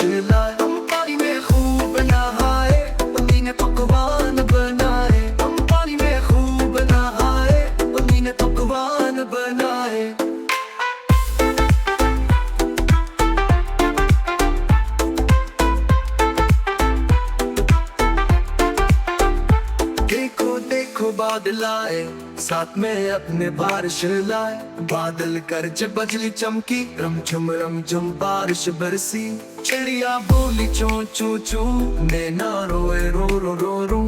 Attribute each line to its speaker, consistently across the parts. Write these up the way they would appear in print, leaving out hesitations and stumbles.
Speaker 1: लाए, हम पानी में खूब नहाए, मम्मी ने पकवान बनाए। हम पानी में खूब नहाए, मम्मी ने पकवान बनाए। देखो देखो बादल आए, साथ में अपने बारिश लाए। बादल गरज बजली चमकी, रम झुम बारिश बरसी। चिड़िया बोली चों चों चों, नैना रोए रो रो रो रो।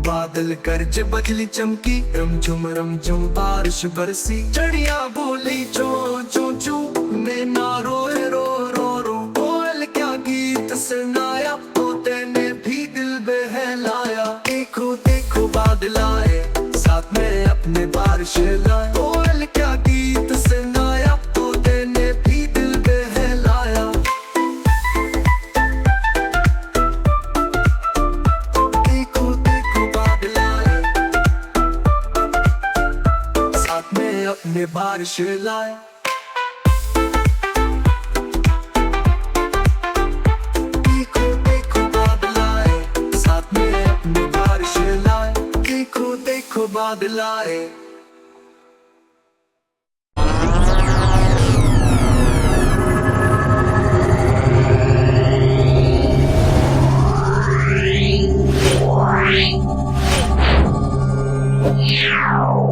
Speaker 1: बादल गरज बजली चमकी, रम झुम बारिश बरसी। चिड़िया बोली चों चों चों, नैना रोए रो रो रो। कोयल क्या गीत सुनाया, तोते ने भी दिल बहलाया। देखो देखो बादल आए, साथ में अपने बारिश लाए। कोयल क्या गीत सुनाया, तोते ने भी दिल बहलाया। देखो देखो बादल आए, साथ में अपने बारिश लाए। देखो देखो बादल आए, साथ में अपने बारिश लाए। देखो देखो बादल आए।
Speaker 2: Meow.